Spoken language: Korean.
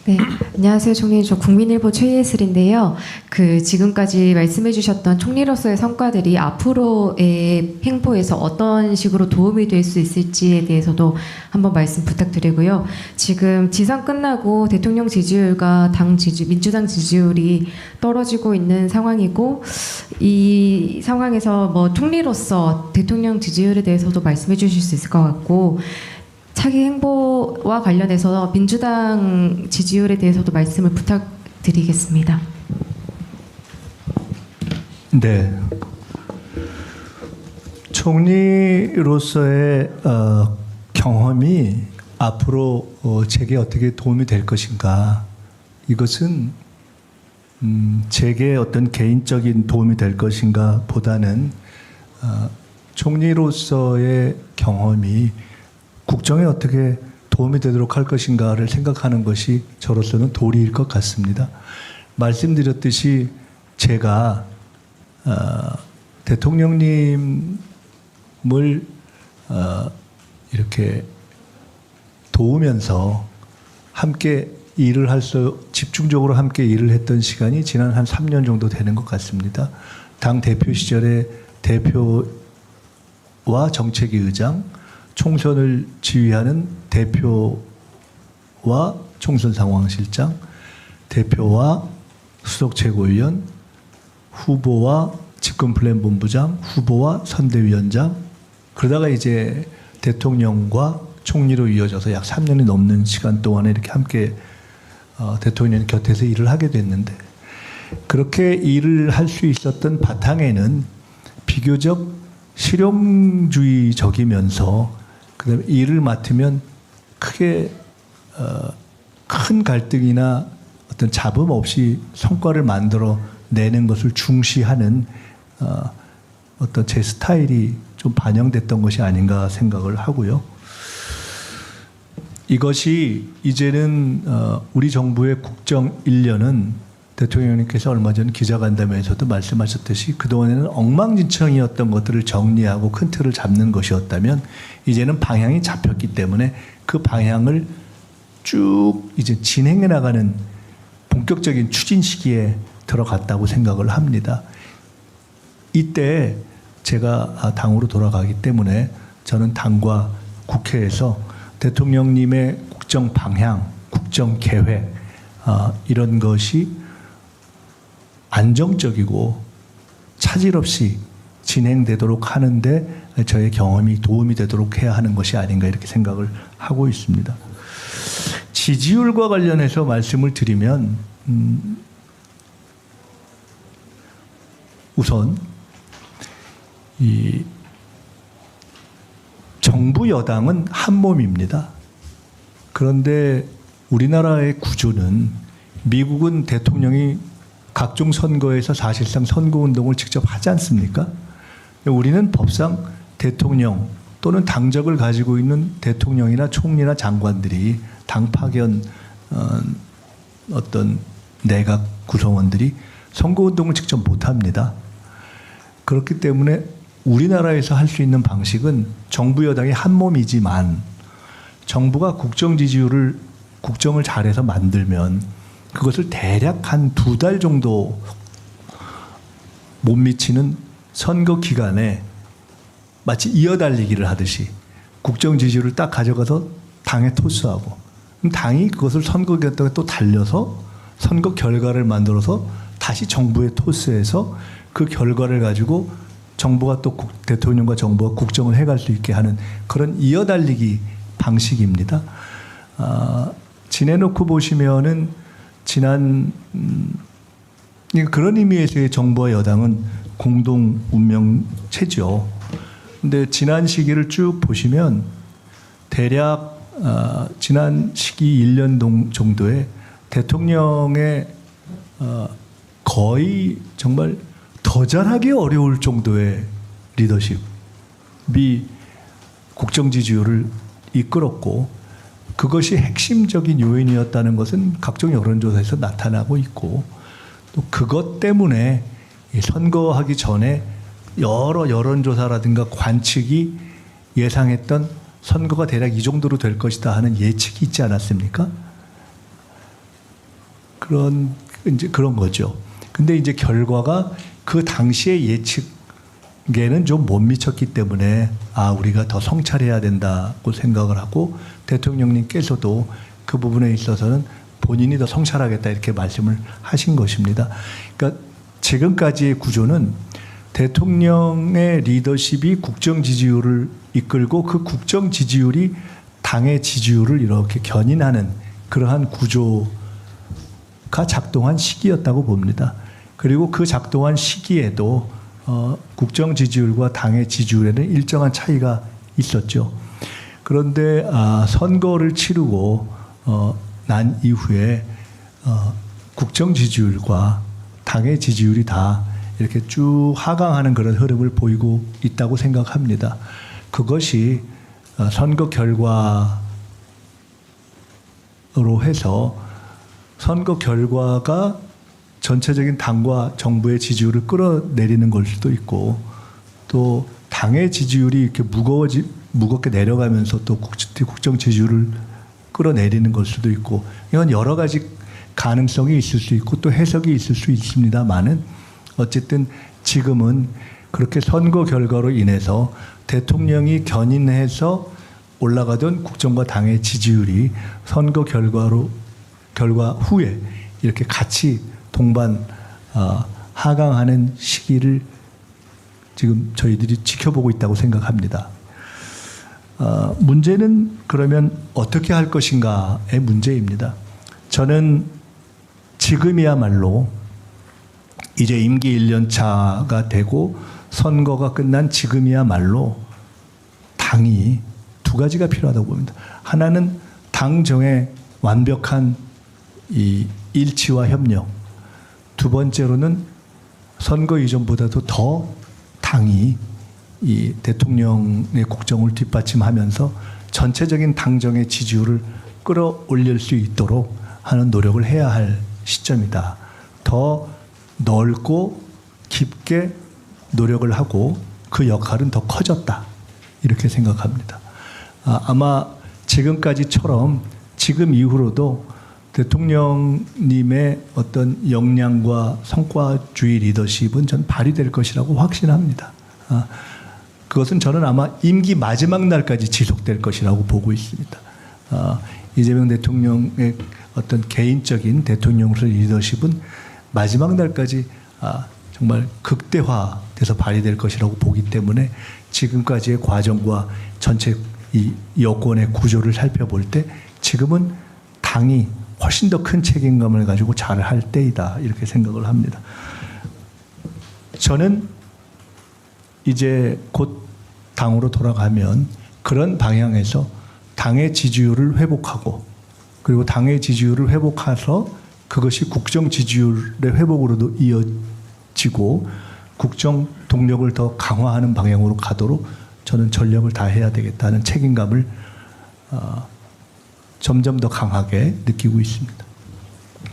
네, 안녕하세요, 총리님. 저 국민일보 최예슬인데요. 지금까지 말씀해주셨던 총리로서의 성과들이 앞으로의 행보에서 어떤 식으로 도움이 될 수 있을지에 대해서도 한번 말씀 부탁드리고요. 지금 지선 끝나고 대통령 지지율과 민주당 지지율이 떨어지고 있는 상황이고, 이 상황에서 뭐 총리로서 대통령 지지율에 대해서도 말씀해주실 수 있을 것 같고, 차기 행보와 관련해서 민주당 지지율에 대해서도 말씀을 부탁드리겠습니다. 네. 총리로서의 경험이 앞으로 제게 어떻게 도움이 될 것인가. 이것은 제게 어떤 개인적인 도움이 될 것인가 보다는 총리로서의 경험이 국정에 어떻게 도움이 되도록 할 것인가를 생각하는 것이 저로서는 도리일 것 같습니다. 말씀드렸듯이 제가 대통령님을 이렇게 도우면서 함께 집중적으로 함께 일을 했던 시간이 지난 한 3년 정도 되는 것 같습니다. 당 대표 시절에 대표와 정책위 의장, 총선을 지휘하는 대표와 총선 상황실장, 대표와 수석 최고위원, 후보와 집권 플랜 본부장, 후보와 선대위원장, 그러다가 이제 대통령과 총리로 이어져서 약 3년이 넘는 시간 동안에 이렇게 함께 대통령 곁에서 일을 하게 됐는데, 그렇게 일을 할 수 있었던 바탕에는 비교적 실용주의적이면서 그다음에 일을 맡으면 크게 큰 갈등이나 어떤 잡음 없이 성과를 만들어 내는 것을 중시하는 어떤 제 스타일이 좀 반영됐던 것이 아닌가 생각을 하고요. 이것이 이제는 우리 정부의 국정 1년은 대통령님께서 얼마 전 기자간담회에서도 말씀하셨듯이 그동안에는 엉망진창이었던 것들을 정리하고 큰 틀을 잡는 것이었다면 이제는 방향이 잡혔기 때문에 그 방향을 쭉 이제 진행해 나가는 본격적인 추진 시기에 들어갔다고 생각을 합니다. 이때 제가 당으로 돌아가기 때문에 저는 당과 국회에서 대통령님의 국정 방향, 국정 계획 이런 것이 안정적이고 차질 없이 진행되도록 하는데 저의 경험이 도움이 되도록 해야 하는 것이 아닌가 이렇게 생각을 하고 있습니다. 지지율과 관련해서 말씀을 드리면 우선 이 정부 여당은 한 몸입니다. 그런데 우리나라의 구조는 미국은 대통령이 각종 선거에서 사실상 선거운동을 직접 하지 않습니까? 우리는 법상 대통령 또는 당적을 가지고 있는 대통령이나 총리나 장관들이 당 파견 어떤 내각 구성원들이 선거운동을 직접 못합니다. 그렇기 때문에 우리나라에서 할 수 있는 방식은 정부 여당이 한 몸이지만 정부가 국정을 잘해서 만들면 그것을 대략 한 2달 정도 못 미치는 선거 기간에 마치 이어달리기를 하듯이 국정 지지율을 딱 가져가서 당에 토스하고 그럼 당이 그것을 선거 기간에 또 달려서 선거 결과를 만들어서 다시 정부에 토스해서 그 결과를 가지고 정부가 또 대통령과 정부가 국정을 해갈 수 있게 하는 그런 이어달리기 방식입니다. 지내놓고 보시면은 지난 그런 의미에서의 정부와 여당은 공동 운명체죠. 근데 지난 시기를 쭉 보시면 대략 지난 시기 1년 정도에 대통령의 거의 정말 더 잘하기 어려울 정도의 리더십이 국정 지지율을 이끌었고 그것이 핵심적인 요인이었다는 것은 각종 여론조사에서 나타나고 있고 또 그것 때문에 선거하기 전에 여러 여론조사라든가 관측이 예상했던 선거가 대략 이 정도로 될 것이다 하는 예측이 있지 않았습니까? 그런 거죠. 근데 이제 결과가 그 당시의 예측에는 좀 못 미쳤기 때문에 우리가 더 성찰해야 된다고 생각을 하고 대통령님께서도 그 부분에 있어서는 본인이 더 성찰하겠다 이렇게 말씀을 하신 것입니다. 그러니까 지금까지의 구조는 대통령의 리더십이 국정 지지율을 이끌고 그 국정 지지율이 당의 지지율을 이렇게 견인하는 그러한 구조가 작동한 시기였다고 봅니다. 그리고 그 작동한 시기에도 국정 지지율과 당의 지지율에는 일정한 차이가 있었죠. 그런데 선거를 치르고 난 이후에 국정 지지율과 당의 지지율이 다 이렇게 쭉 하강하는 그런 흐름을 보이고 있다고 생각합니다. 그것이 선거 결과로 해서 선거 결과가 전체적인 당과 정부의 지지율을 끌어내리는 걸 수도 있고 또 당의 지지율이 이렇게 무겁게 내려가면서 또 국정 지지율을 끌어내리는 걸 수도 있고 이건 여러 가지 가능성이 있을 수 있고 또 해석이 있을 수 있습니다만은 어쨌든 지금은 그렇게 선거 결과로 인해서 대통령이 견인해서 올라가던 국정과 당의 지지율이 선거 결과 후에 이렇게 같이 동반 하강하는 시기를 지금 저희들이 지켜보고 있다고 생각합니다. 문제는 그러면 어떻게 할 것인가의 문제입니다. 저는 지금이야말로 이제 임기 1년 차가 되고 선거가 끝난 지금이야말로 당이 두 가지가 필요하다고 봅니다. 하나는 당정의 완벽한 이 일치와 협력. 두 번째로는 선거 이전보다도 더 당이 이 대통령의 국정을 뒷받침하면서 전체적인 당정의 지지율을 끌어올릴 수 있도록 하는 노력을 해야 할 시점이다. 더 넓고 깊게 노력을 하고 그 역할은 더 커졌다. 이렇게 생각합니다. 아마 지금까지처럼 지금 이후로도 대통령님의 어떤 역량과 성과주의 리더십은 전 발휘될 것이라고 확신합니다. 그것은 저는 아마 임기 마지막 날까지 지속될 것이라고 보고 있습니다. 이재명 대통령의 어떤 개인적인 대통령으로서의 리더십은 마지막 날까지 정말 극대화돼서 발휘될 것이라고 보기 때문에 지금까지의 과정과 전체 이 여권의 구조를 살펴볼 때 지금은 당이 훨씬 더 큰 책임감을 가지고 잘할 때이다 이렇게 생각을 합니다. 저는 이제 곧 당으로 돌아가면 그런 방향에서 당의 지지율을 회복하고 그리고 당의 지지율을 회복해서 그것이 국정 지지율의 회복으로도 이어지고 국정 동력을 더 강화하는 방향으로 가도록 저는 전력을 다해야 되겠다는 책임감을 점점 더 강하게 느끼고 있습니다.